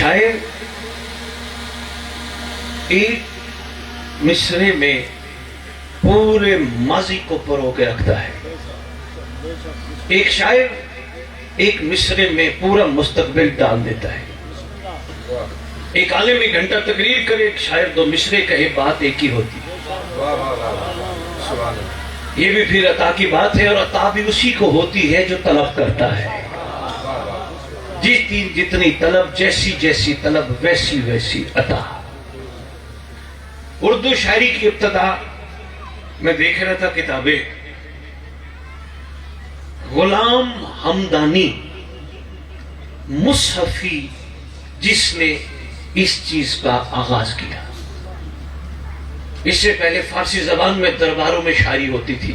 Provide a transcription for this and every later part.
شاعر ایک مصرے میں پورے ماضی کو پرو کے رکھتا ہے. ایک شاعر ایک مصرے میں پورا مستقبل ڈال دیتا ہے. ایک عالم 1 گھنٹہ تقریر کرے، ایک شاعر 2 مصرے کہے، بات ایک ہی ہوتی. یہ بھی پھر عطا کی بات ہے، اور عطا بھی اسی کو ہوتی ہے جو طلب کرتا ہے. جتنی طلب، جیسی جیسی طلب ویسی ویسی عطا. اردو شاعری کی ابتدا میں دیکھ رہا تھا کتابیں. غلام حمدانی مصحفی جس نے اس چیز کا آغاز کیا. اس سے پہلے فارسی زبان میں درباروں میں شاعری ہوتی تھی.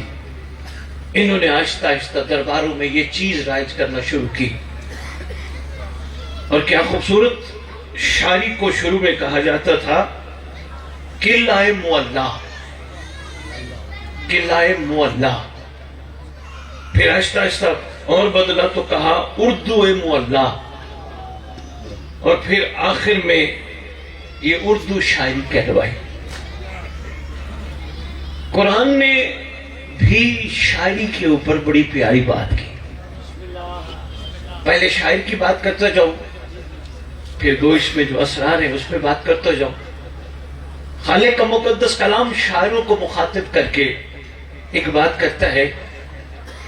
انہوں نے آہستہ آہستہ درباروں میں یہ چیز رائج کرنا شروع کی. اور کیا خوبصورت شاعری کو شروع میں کہا جاتا تھا قلعہ معلا، قلعہ معلا. پھر آہستہ آہستہ اور بدلا تو کہا اردو معلا، اور پھر آخر میں یہ اردو شاعری کہلوائی. قرآن نے بھی شاعری کے اوپر بڑی پیاری بات کی. پہلے شاعر کی بات کرتا جاؤ، پھر اس میں جو اسرار ہیں اس میں بات کرتا جاؤ. خالق کا مقدس کلام شاعروں کو مخاطب کر کے ایک بات کرتا ہے.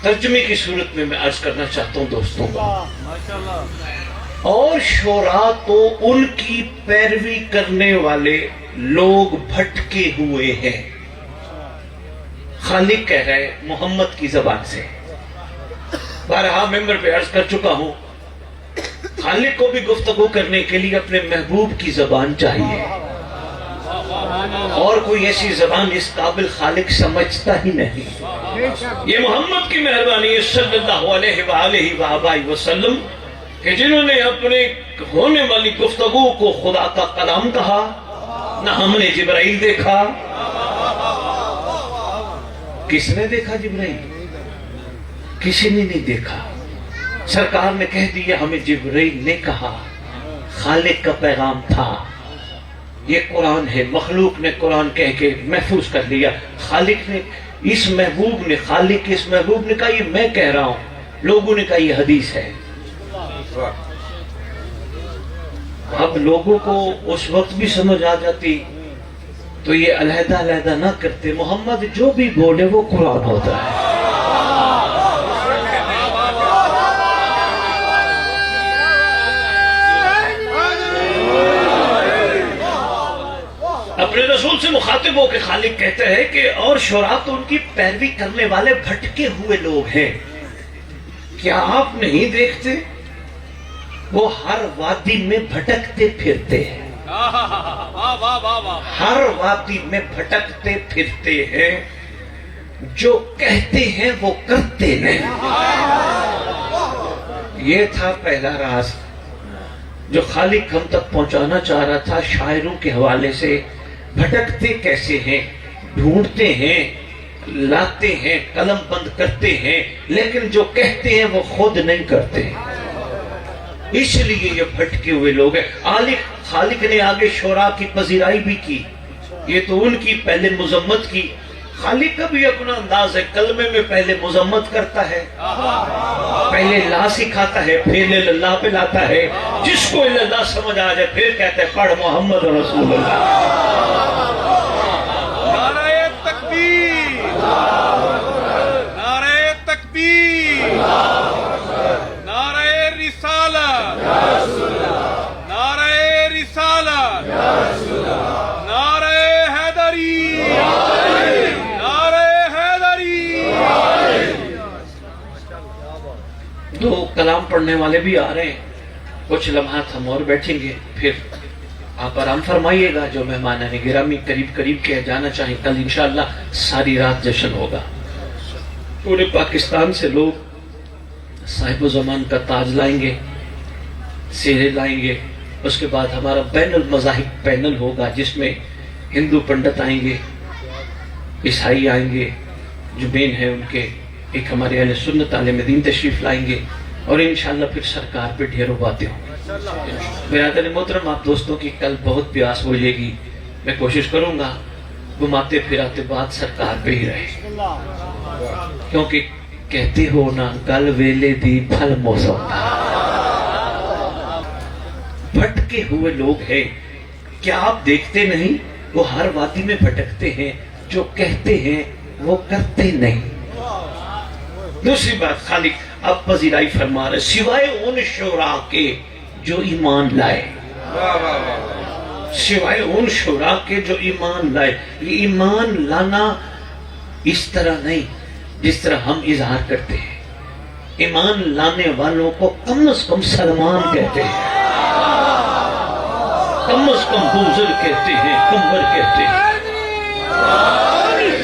ترجمے کی صورت میں عرض کرنا چاہتا ہوں دوستوں، اور شعراء تو ان کی پیروی کرنے والے لوگ بھٹکے ہوئے ہیں. خالق کہہ رہے محمد کی زبان سے. بارہا ممبر پہ عرض کر چکا ہوں، خالق کو بھی گفتگو کرنے کے لیے اپنے محبوب کی زبان چاہیے، اور کوئی ایسی زبان اس قابل خالق سمجھتا ہی نہیں. یہ محمد کی مہربانی ہے صلی اللہ علیہ وآلہ وآبائہ وسلم کہ جنہوں نے اپنے ہونے والی گفتگو کو خدا کا کلام کہا. نہ ہم نے جبرائیل دیکھا. کس نے دیکھا جبرائیل؟ کسی نے نہیں دیکھا. سرکار نے کہہ دیا ہمیں جبرائیل نے کہا. خالق کا پیغام تھا. یہ قرآن ہے. مخلوق نے قرآن کہہ کے محفوظ کر لیا. خالق نے اس محبوب نے خالق اس محبوب نے کہا یہ میں کہہ رہا ہوں. لوگوں نے کہا یہ حدیث ہے. اب لوگوں کو اس وقت بھی سمجھ آ جاتی تو یہ علیحدہ علیحدہ نہ کرتے. محمد جو بھی بولے وہ قرآن ہوتا ہے. اپنے رسول سے مخاطب ہو کے خالق کہتا ہے کہ اور شعراء تو ان کی پیروی کرنے والے بھٹکے ہوئے لوگ ہیں. کیا آپ نہیں دیکھتے وہ ہر وادی میں بھٹکتے پھرتے ہیں. ہر وادی میں بھٹکتے پھرتے ہیں. جو کہتے ہیں وہ کرتے نہیں. یہ تھا پہلا راز جو خالق ہم تک پہنچانا چاہ رہا تھا. شاعروں کے حوالے سے بھٹکتے کیسے ہیں، ڈھونڈتے ہیں، لاتے ہیں، قلم بند کرتے ہیں، لیکن جو کہتے ہیں وہ خود نہیں کرتے. اس لیے یہ بھٹکے ہوئے لوگ ہیں. خالق نے آگے شعراء کی پذیرائی بھی کی. یہ تو ان کی پہلے مذمت کی. خالق کا بھی اپنا انداز ہے. کلمے میں پہلے مذمت کرتا ہے، پہلے لا سکھاتا ہے، پھر اللہ پہ لاتا ہے. جس کو اللہ سمجھ آ جائے پھر کہتے ہیں پڑھ محمد رسول اللہ. نعرہ تکبیر، نعرہ تکبیر، نعرہ رسالت، نعرہ رسالت، نعرہ حیدری، نعرہ حیدری. دو کلام پڑھنے والے بھی آ رہے ہیں. کچھ لمحات ہم اور بیٹھیں گے، پھر آپ آرام فرمائیے گا. جو مہمان ہیں گرامی قریب کے جانا چاہیں کل انشاءاللہ ساری رات جشن ہوگا. پورے پاکستان سے لوگ صاحب زمان کا تاج لائیں گے، سیرے لائیں گے. اس کے بعد ہمارا بین المذاہب پینل ہوگا جس میں ہندو پنڈت آئیں گے، عیسائی آئیں گے، جو مین ہیں ان کے، ایک ہمارے اہل سنت عالم دین تشریف لائیں گے، اور انشاءاللہ پھر سرکار پہ ڈھیروں باتیں ہوں. برادر محترم، آپ دوستوں کی کل بہت پیاس بجھے گی، میں کوشش کروں گا گھماتے پھراتے بات سرکار پہ ہی رہے، کیونکہ کہتے ہو نا گل ویلے دی پھل موسم دا۔ بھٹکے ہوئے لوگ ہیں، کیا آپ دیکھتے نہیں وہ ہر وادی میں بھٹکتے ہیں، جو کہتے ہیں وہ کرتے نہیں۔ دوسری بات خالق اب پذیرائی فرما رہے، سوائے ان شعراء کے جو ایمان لائے، سوائے ان شعراء کے جو ایمان لائے۔ یہ ایمان لانا اس طرح نہیں جس طرح ہم اظہار کرتے ہیں، ایمان لانے والوں کو کم از کم سلمان کہتے ہیں، کم از کم بوزر کہتے ہیں، کمبر کہتے ہیں۔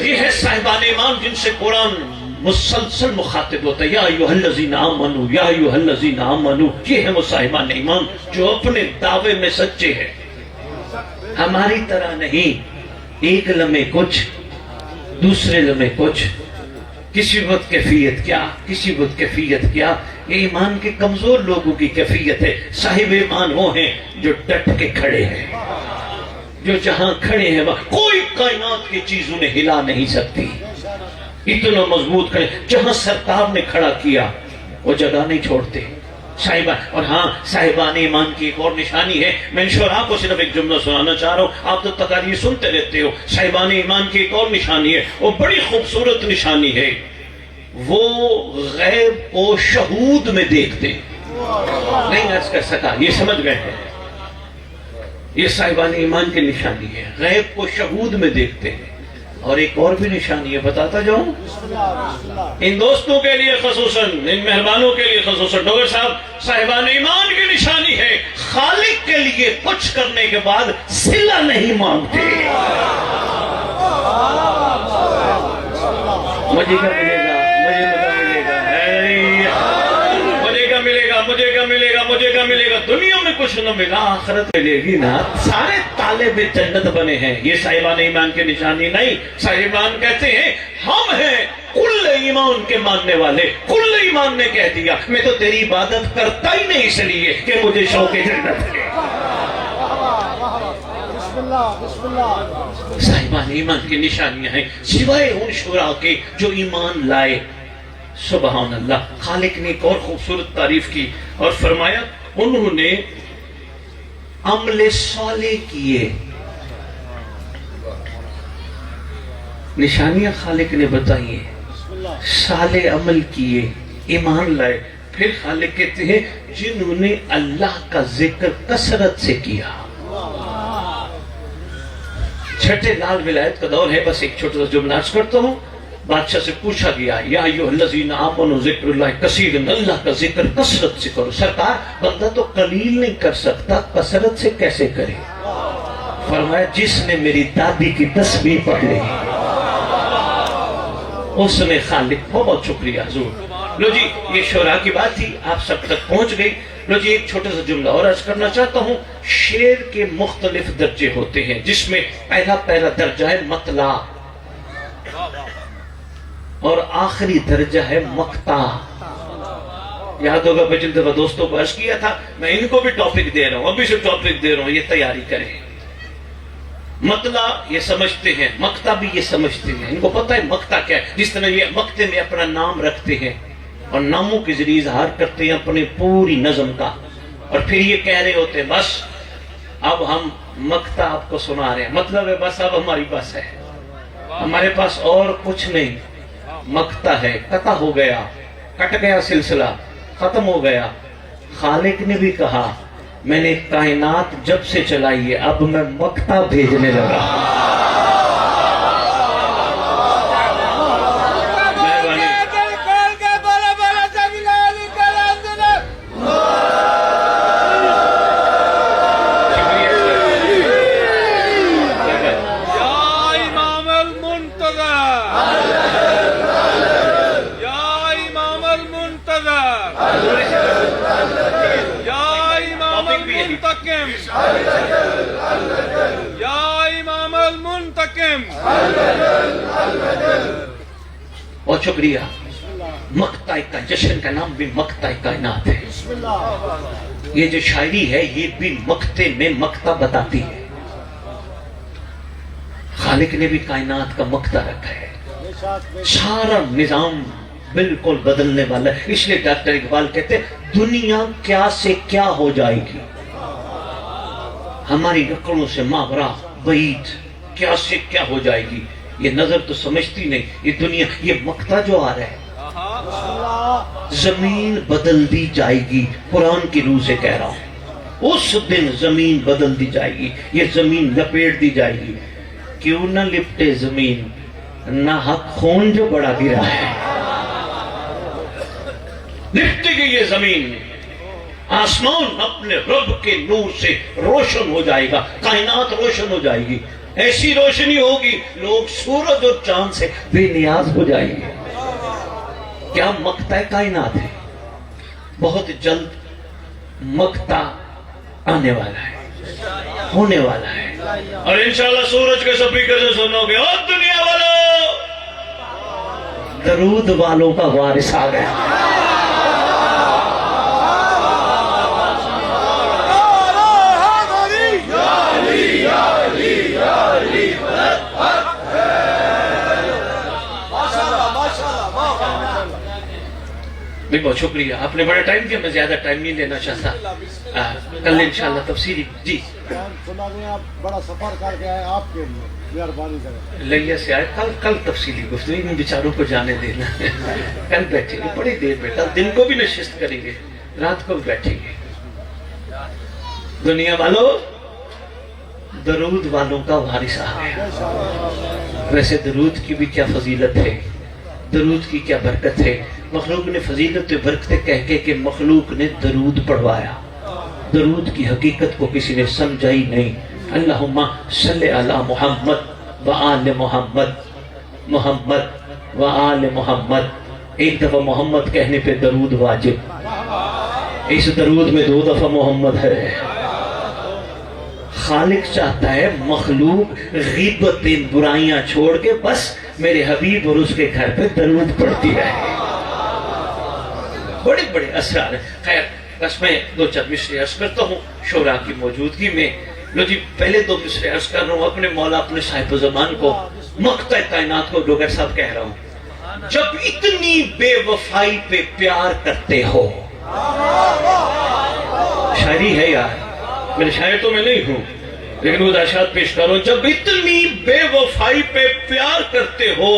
یہ ہے صاحبان ایمان جن سے قرآن مسلسل مخاطب ہوتا ہے، یا ایھا الذین آمنوا، یا ایھا الذین آمنوا۔ یہ ہے وہ صاحبان ایمان جو اپنے دعوے میں سچے ہیں، ہماری طرح نہیں ایک لمحے کچھ دوسرے لمحے کچھ، کسی وقت کیفیت کیا کسی وقت کیفیت کیا۔ یہ ایمان کے کمزور لوگوں کی کیفیت ہے۔ صاحب ایمان وہ ہیں جو ڈٹ کے کھڑے ہیں، جو جہاں کھڑے ہیں وہاں کوئی کائنات کی چیز انہیں ہلا نہیں سکتی، اتنا مضبوط کھڑے۔ جہاں سرکار نے کھڑا کیا وہ جگہ نہیں چھوڑتے صاحبان۔ اور ہاں صاحبان ایمان کی ایک اور نشانی ہے، میں ان شعراء کو صرف ایک جملہ سنانا چاہ رہا ہوں، آپ تو تقاریر سنتے رہتے ہو۔ صاحبان ایمان کی ایک اور نشانی ہے، وہ بڑی خوبصورت نشانی ہے، وہ غیب کو شہود میں دیکھتے نہیں عرض کر سکا، یہ سمجھ گئے ہیں، یہ صاحبان ایمان کی نشانی ہے، غیب کو شہود میں دیکھتے ہیں۔ اور ایک اور بھی نشانی ہے، بتاتا جاؤں ان دوستوں کے لیے خصوصاً، ان مہربانوں کے لیے خصوصاً، ڈوگر صاحب، صاحبان ایمان کی نشانی ہے خالق کے لیے کچھ کرنے کے بعد صلہ نہیں مانگتے۔ مجھے کیا ملے گا، مجھے ملے گا، مجھے کیا ملے گا، مجھے کیا ملے گا، مجھے کیا ملے گا، دنیا میں کچھ نہ ملا آخرت ملے گی نا۔ سارے طالب جنت بنے ہیں، یہ صاحبان ایمان کی نشانی نہیں۔ صاحبان کہتے ہیں ہم ہیں کل ایمان کے ماننے والے۔ کل ایمان نے کہہ دیا میں تو تیری عبادت کرتا ہی نہیں اس لیے کہ مجھے شوق جنت ہے۔ صاحبان ایمان کی نشانیاں ہیں، سوائے ان شعراء کے جو ایمان لائے۔ سبحان اللہ، خالق نے ایک اور خوبصورت تعریف کی اور فرمایا انہوں نے عمل صالح کیے۔ نشانیاں خالق نے بتائی ہیں، صالح عمل کیے، ایمان لائے۔ پھر خالق کہتے ہیں جنہوں نے اللہ کا ذکر کثرت سے کیا۔ چھٹے لال ولایت کا دور ہے، بس ایک چھوٹا سا جملہ عرض کرتا ہوں۔ بادشاہ سے پوچھا گیا یا ایھا الذین آمنوا ذکر اللہ کثیرا، اللہ کا ذکر کثرت سے کرو۔ سرکار بندہ تو قلیل نہیں کر سکتا، کثرت سے کیسے کرے؟ فرمایا جس نے میری دادی کی تسبیح پڑھ لی اس نے خالق کو۔ بہت شکریہ حضور۔ لو جی، یہ شعراء کی بات تھی، آپ سب تک پہنچ گئی۔ لو جی، ایک چھوٹا سا جملہ اور عرض کرنا چاہتا ہوں۔ شعر کے مختلف درجے ہوتے ہیں، جس میں پہلا درجہ ہے مطلع اور آخری درجہ ہے مقطع۔ یاد ہوگا میں جن دفعہ دوستوں کو عرض کیا تھا، میں ان کو بھی ٹاپک دے رہا ہوں، ابھی سے ٹاپک دے رہا ہوں، یہ تیاری کریں۔ مطلع یہ سمجھتے ہیں، مقطع بھی یہ سمجھتے ہیں، ان کو پتہ ہے مقطع کیا ہے۔ جس طرح یہ مقطع میں اپنا نام رکھتے ہیں اور ناموں کے ذریعے اظہار کرتے ہیں اپنی پوری نظم کا، اور پھر یہ کہہ رہے ہوتے ہیں بس اب ہم مقطع آپ کو سنا رہے ہیں، مطلب ہے بس اب ہماری بس ہے، ہمارے پاس اور کچھ نہیں۔ مقطع ہے، قطع ہو گیا، کٹ گیا سلسلہ، ختم ہو گیا۔ خالق نے بھی کہا میں نے کائنات جب سے چلائی ہے اب میں مقطع بھیجنے لگا۔ بہت شکریہ۔ مقطع کا جشن کا نام بھی مقطع کائنات ہے. یہ جو شاعری ہے یہ بھی مقطع میں مقطع بتاتی ہے. خالق نے بھی کائنات کا مقطع رکھا ہے. سارا نظام بالکل بدلنے والا ہے. اس لیے ڈاکٹر اقبال کہتے ہیں دنیا کیا سے کیا ہو جائے گی، ہماری نقلوں سے ماورا بعید کیا سے کیا ہو جائے گی. یہ نظر تو سمجھتی نہیں. یہ دنیا، یہ مقطع جو آ رہا ہے، زمین بدل دی جائے گی. قرآن کی روح سے کہہ رہا ہوں، اس دن زمین بدل دی جائے گی. یہ زمین لپیٹ دی جائے گی. کیوں نہ لپٹے زمین، نہ حق خون جو بڑا گرا ہے. لپٹے گی یہ زمین، آسمان اپنے رب کے نور سے روشن ہو جائے گا. کائنات روشن ہو جائے گی. ایسی روشنی ہوگی لوگ سورج اور چاند سے بے نیاز ہو جائیں گے. کیا مقطع کائنات ہے. بہت جلد مقطع آنے والا ہے، ہونے والا ہے. اور انشاءاللہ سورج کے سپیکر سے سنو گے، اور دنیا والوں، درود والوں کا وارث آ گیا. بھی بہت شکریہ، آپ نے بڑا ٹائم دیا. میں زیادہ ٹائم نہیں لینا چاہتا. کل انشاءاللہ تفصیلی. جی سنا دیں، آپ بڑا سفر کر کے آئے، آپ کے لیے مہربانی کریں. لیا سے آئے. کل تفصیلی گفتگو ان بیچاروں کو جانے دینا. کل بیٹھیں گے بڑی دیر بیٹھا، دن کو بھی نشست کریں گے، رات کو بھی بیٹھیں گے. دنیا والوں، درود والوں کا وارث آ گیا. ویسے درود کی بھی کیا فضیلت ہے، درود کی کیا برکت ہے. مخلوق نے فضیلت و برکتیں کہہ کے کہ مخلوق نے درود پڑھوایا. درود کی حقیقت کو کسی نے سمجھا ہی نہیں. اللہم صلی علی محمد و آل محمد، محمد و آل محمد. ایک دفعہ محمد کہنے پہ درود واجب. اس درود میں 2 دفعہ محمد ہے. خالق چاہتا ہے مخلوق غیبتیں برائیاں چھوڑ کے بس میرے حبیب اور اس کے گھر پہ درود پڑھتی رہے. بڑے بڑے اسرار ہیں. خیر بس میں 2-4 مصرے عرض کرتا ہوں شورا کی موجودگی میں. لو جی پہلے 2 مصرے عرض کر رہا ہوں اپنے مولا اپنے صاحب زمان کو، مقطع کائنات کو ڈوگر صاحب کہہ رہا ہوں. جب اتنی بے وفائی پہ پیار کرتے ہو، شاعری ہے یار، میرے شاعر تو میں نہیں ہوں لیکن وہ اشعار پیش کرو. جب اتنی بے وفائی پہ پیار کرتے ہو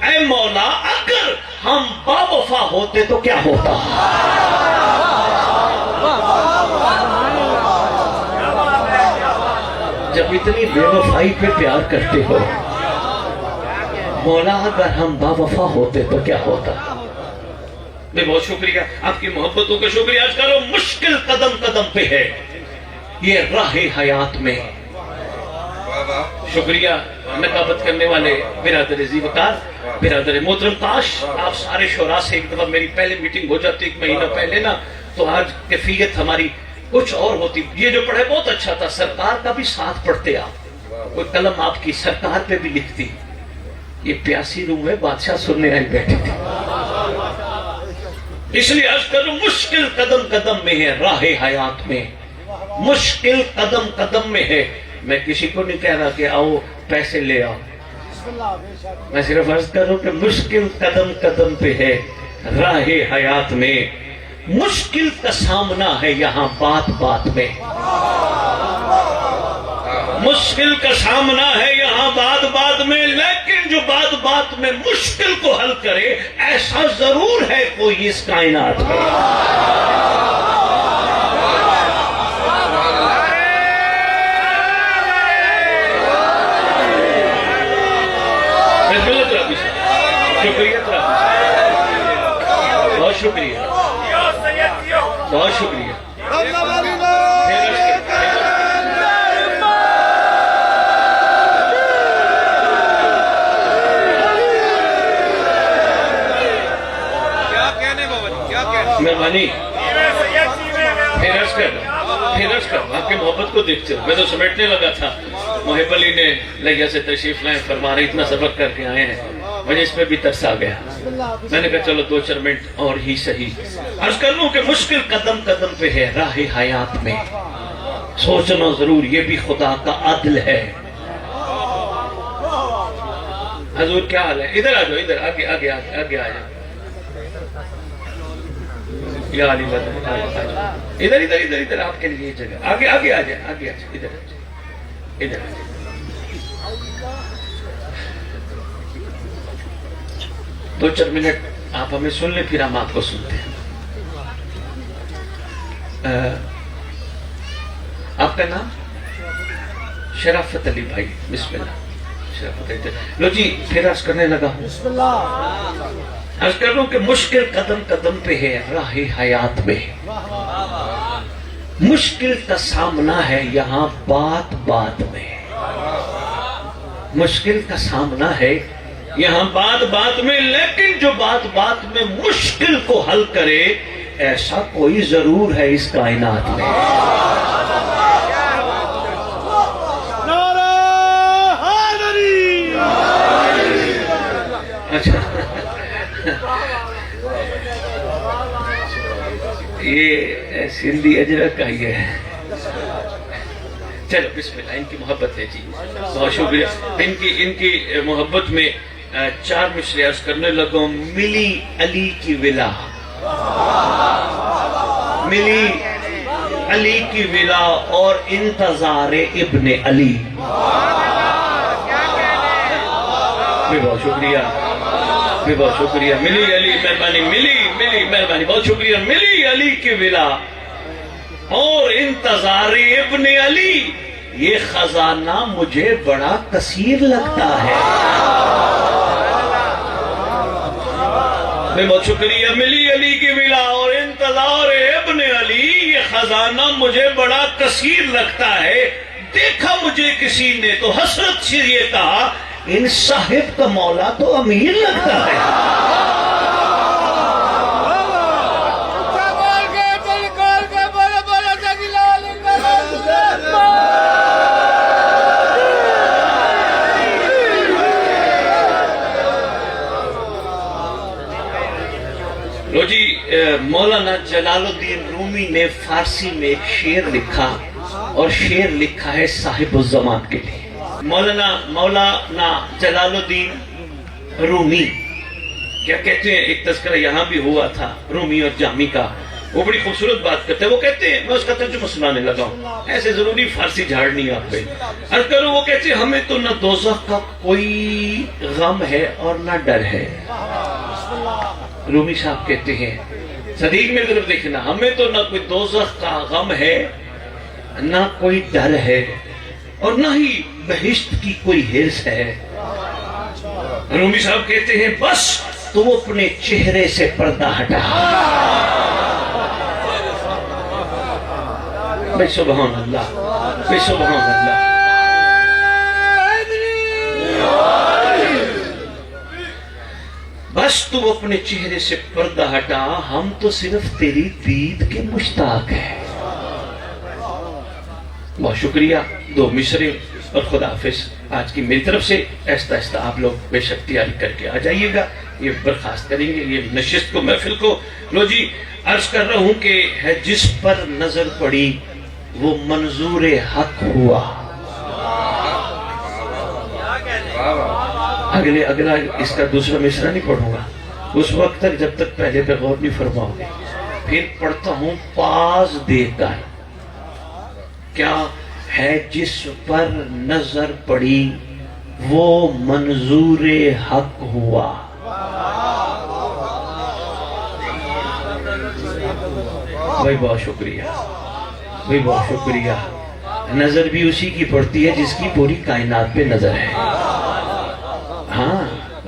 اے مولا، اگر ہم با وفا ہوتے تو کیا ہوتا. جب اتنی بے وفائی پہ پیار کرتے ہو مولا، اگر ہم با وفا ہوتے تو کیا ہوتا. میں بہت شکریہ، آپ کی محبتوں کا شکریہ آج کرو. مشکل قدم قدم پہ ہے یہ راہ حیات میں. شکریہ نقابت کرنے والے برادر عزیز وقار، برادر محترم. کاش آپ سارے شعراء سے ایک دفعہ میری پہلے میٹنگ ہو جاتی 1 مہینہ پہلے نا، تو آج کیفیت ہماری کچھ اور ہوتی. یہ جو پڑھے بہت اچھا تھا. سرکار کا بھی ساتھ پڑھتے آپ، کوئی قلم آپ کی سرکار پہ بھی لکھتی. یہ پیاسی روم میں بادشاہ سننے آئی بیٹھی تھی. اس لیے عرض کروں مشکل قدم قدم میں ہے راہ حیات میں. مشکل قدم قدم میں ہے. میں کسی کو نہیں کہہ رہا کہ آؤ پیسے لے آؤ. میں صرف عرض کروں کہ مشکل قدم قدم پہ ہے راہ حیات میں. مشکل کا سامنا ہے یہاں بات بات میں. مشکل کا سامنا ہے یہاں بات بات میں، لیکن جو بات بات میں مشکل کو حل کرے ایسا ضرور ہے کوئی اس کائنات میں. شکریہ، بہت شکریہ، بہت شکریہ. مہربانی پھر آپ کی محبت کو دیکھتے ہو. میں تو سمیٹنے لگا تھا. محب علی نے لہیا سے تشریف لائے، فرما رہے اتنا سبق کر کے آئے ہیں، مجھے اس پہ بھی ترس آ گیا. میں نے کہا چلو 2-4 منٹ اور ہی صحیح عرض کر لوں کہ مشکل قدم قدم پہ ہے راہ حیات میں، سوچنا ضرور یہ بھی خدا کا عدل ہے۔ حضور کیا حال ہے؟ ادھر آ جاؤ، ادھر آگے آگے آگے آگے آ جاؤ یا علی مدد، ادھر ادھر ادھر ادھر آپ کے لیے جگہ، آگے آگے آ جائیں، آگے آ جائیں، ادھر آ جائیں، ادھر آ جائیں۔ دو 4 منٹ آپ ہمیں سن لیں، پھر ہم آپ کو سنتے ہیں۔ آپ کا نام؟ شرافت علی بھائی، بسم اللہ۔ شرافت علی، لو جی پھر عرض کرنے لگا ہوں، بسم اللہ۔ عرض کر لوں کہ مشکل قدم قدم پہ ہے راہ حیات میں، مشکل کا سامنا ہے یہاں بات بات میں، مشکل کا سامنا ہے یہاں بات بات میں، لیکن جو بات بات میں مشکل کو حل کرے ایسا کوئی ضرور ہے اس کائنات میں۔ نعرہ حیدری! اچھا یہ سندھی اجرک کا ہی ہے۔ چلو بسم اللہ، ان کی محبت ہے جی، بہت شکریہ۔ ان کی محبت میں 4 مصرے عرض کرنے لگا ہوں۔ ملی علی کی ولا، ملی علی کی ولا اور انتظار ابن علی۔ بہت شکریہ، بہت شکریہ۔ ملی علی مہربانی، ملی مہربانی، بہت شکریہ۔ ملی علی کی ولا اور انتظار ابن علی، یہ خزانہ مجھے بڑا کثیر لگتا ہے۔ بہت شکریہ۔ ملی علی کی ولا اور انتظار ابن علی، یہ خزانہ مجھے بڑا کثیر لگتا ہے۔ دیکھا مجھے کسی نے تو حسرت سے یہ کہا، ان صاحب کا مولا تو امیر لگتا ہے۔ لو جی مولانا جلال الدین رومی نے فارسی میں ایک شعر لکھا، اور شعر لکھا ہے صاحب الزمان کے لیے۔ مولانا جلال الدین رومی کیا کہتے ہیں، ایک تذکرہ یہاں بھی ہوا تھا رومی اور جامی کا، وہ بڑی خوبصورت بات کرتے ہیں۔ وہ کہتے ہیں، میں اس کا ترجمہ سنانے لگا ہوں، ایسے ضروری فارسی جھاڑنی آپ پہ عرض کروں۔ وہ کہتے ہیں، ہمیں تو نہ دوزخ کا کوئی غم ہے اور نہ ڈر ہے۔ رومی صاحب کہتے ہیں، صدیق میری طرف دیکھنا، ہمیں تو نہ کوئی دوزخ کا غم ہے نہ کوئی ڈر ہے اور نہ ہی بہشت کی کوئی حرص ہے۔ رومی صاحب کہتے ہیں، بس تو اپنے چہرے سے پردہ ہٹا۔ بے سبحان اللہ، بے سبحان اللہ۔ بس تو اپنے چہرے سے پردہ ہٹا، ہم تو صرف تیری دید کے مشتاق ہیں۔ بہت شکریہ۔ 2 مصرے اور خدا حافظ۔ آج کی میری طرف سے ایسا ایسا آپ لوگ بے شک تیاری کر کے آ جائیے گا، یہ برخاست کریں گے یہ نشست کو، محفل کو۔ لو جی عرض کر رہا ہوں کہ ہے جس پر نظر پڑی وہ منظور حق ہوا۔ اگلا اس کا دوسرا مصرع نہیں پڑھوں گا اس وقت تک جب تک پہلے پہ غور نہیں فرماؤ گے۔ پھر پڑھتا ہوں، پاس دے کر کیا ہے جس پر نظر پڑی وہ منظور حق ہوا۔ بھائی بہت شکریہ، بھائی بہت شکریہ۔ نظر بھی اسی کی پڑتی ہے جس کی پوری کائنات پہ نظر ہے۔ ہاں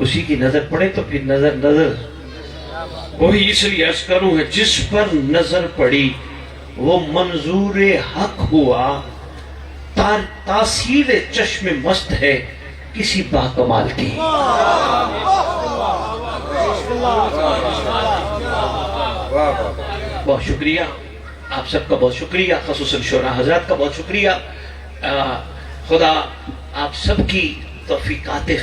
اسی کی نظر پڑے تو پھر نظر وہی، اس لیے عرض کروں ہے جس پر نظر پڑی وہ منظور حق ہوا، تاثیر چشم مست ہے کسی باکمال کی۔ بہت شکریہ آپ سب کا، بہت شکریہ، خصوصاً شورا حضرات کا بہت شکریہ۔ خدا آپ سب کی توفیقات